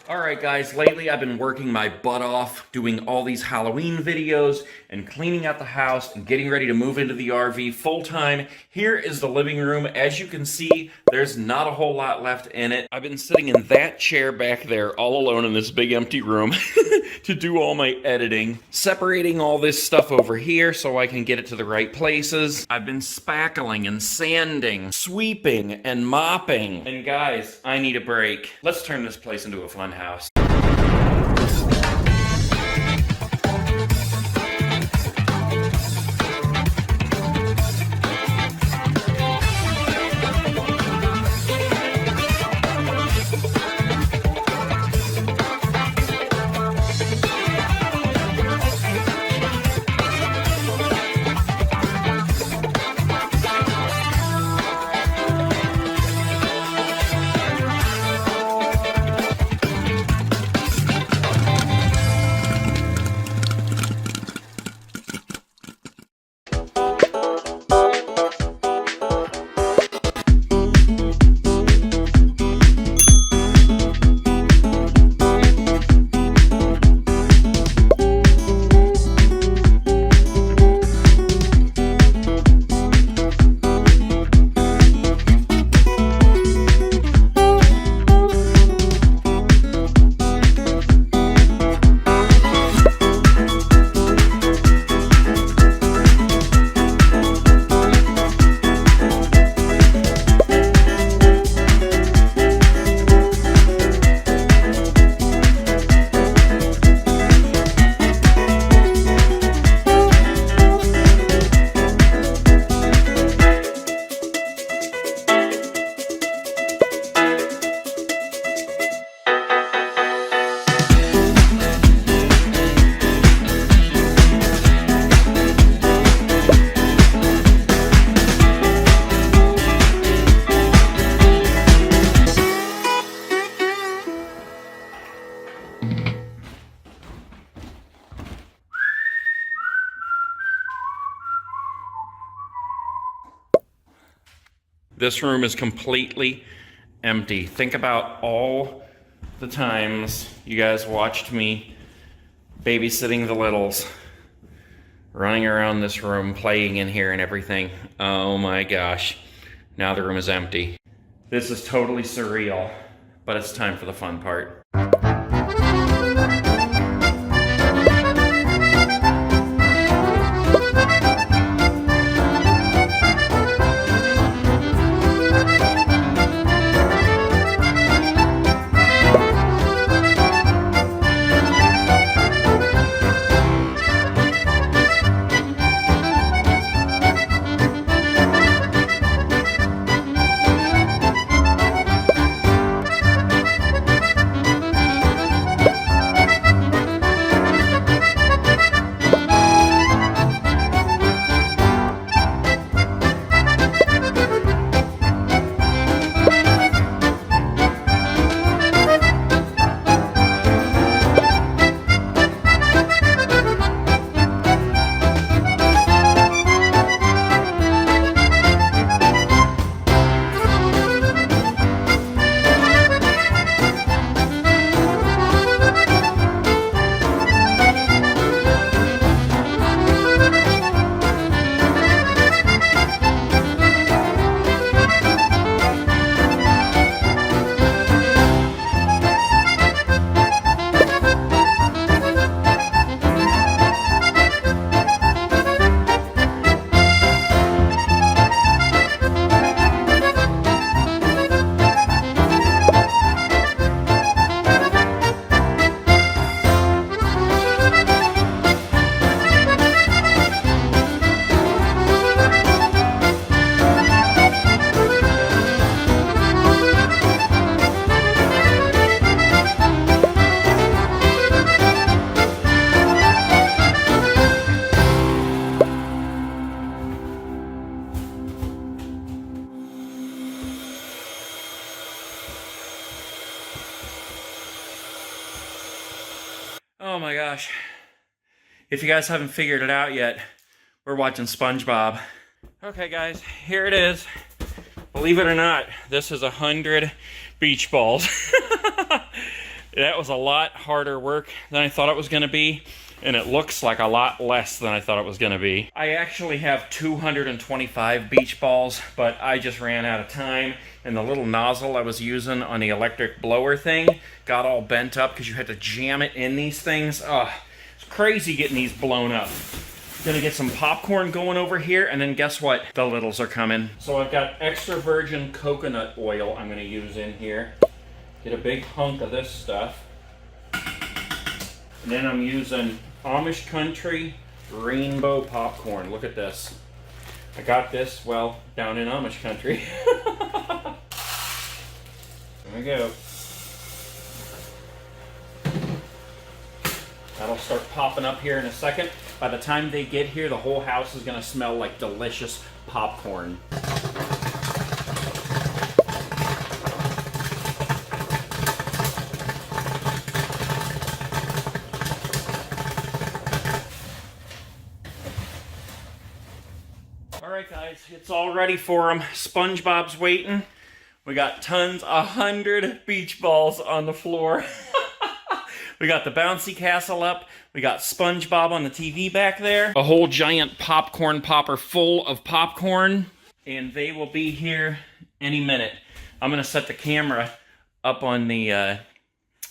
Alright guys, lately I've been working my butt off doing all these Halloween videos and cleaning out the house and getting ready to move into the RV full time. Here is the living room. As you can see, there's not a whole lot left in it. I've been sitting in that chair back there all alone in this big empty room to do all my editing. Separating all this stuff over here so I can get it to the right places. I've been spackling and sanding, sweeping and mopping. And guys, I need a break. Let's turn this place into a fun house. This room is completely empty. Think about all the times you guys watched me babysitting the littles, running around this room, playing in here and everything. Oh my gosh, now the room is empty. This is totally surreal, but it's time for the fun part. Oh my gosh. If you guys haven't figured it out yet, we're watching SpongeBob. Okay guys, here it is. Believe it or not, this is 100 beach balls. That was a lot harder work than I thought it was going to be, and it looks like a lot less than I thought it was going to be. I actually have 225 beach balls, but I just ran out of time, and the little nozzle I was using on the electric blower thing got all bent up because you had to jam it in these things. Ugh, it's crazy getting these blown up. Gonna get some popcorn going over here, and then guess what? The littles are coming. So I've got extra virgin coconut oil I'm gonna use in here. Get a big hunk of this stuff. And then I'm using Amish Country Rainbow Popcorn. Look at this. I got this, well, down in Amish Country. There we go. That'll start popping up here in a second. By the time they get here, the whole house is gonna smell like delicious popcorn. Alright guys, it's all ready for them. SpongeBob's waiting. We got tons, 100 beach balls on the floor. We got the bouncy castle up. We got SpongeBob on the TV back there. A whole giant popcorn popper full of popcorn. And they will be here any minute. I'm gonna set the camera up on the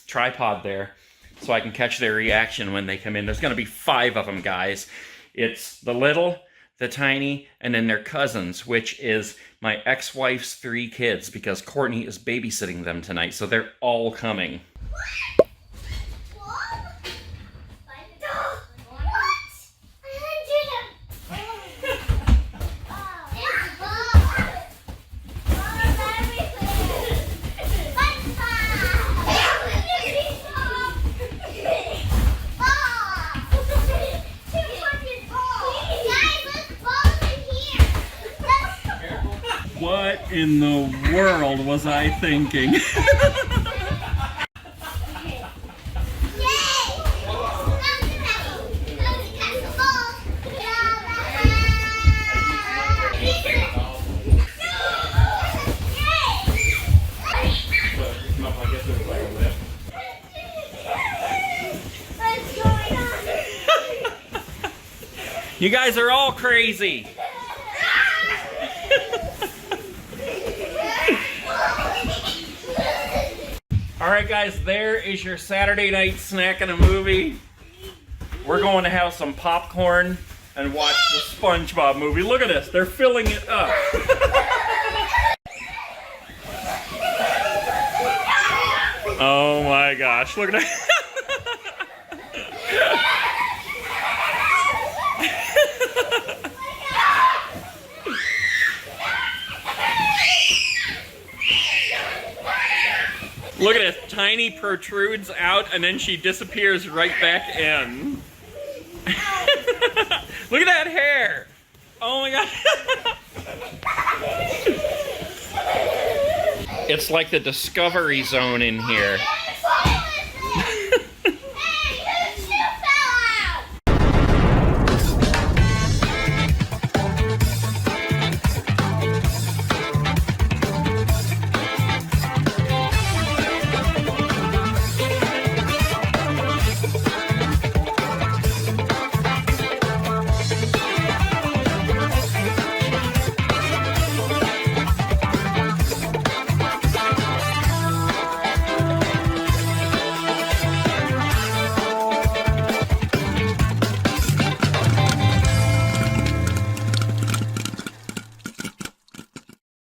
tripod there so I can catch their reaction when they come in. There's gonna be 5 of them, guys. It's the little, the tiny, and then their cousins, which is my ex-wife's 3 kids, because Courtney is babysitting them tonight, so they're all coming. What in the world was I thinking? You guys are all crazy. Alright guys, there is your Saturday night snack and a movie. We're going to have some popcorn and watch the SpongeBob movie. Look at this, they're filling it up. Oh my gosh, look at that. Look at this, Tiny protrudes out and then she disappears right back in. Look at that hair! Oh my god. It's like the Discovery Zone in here.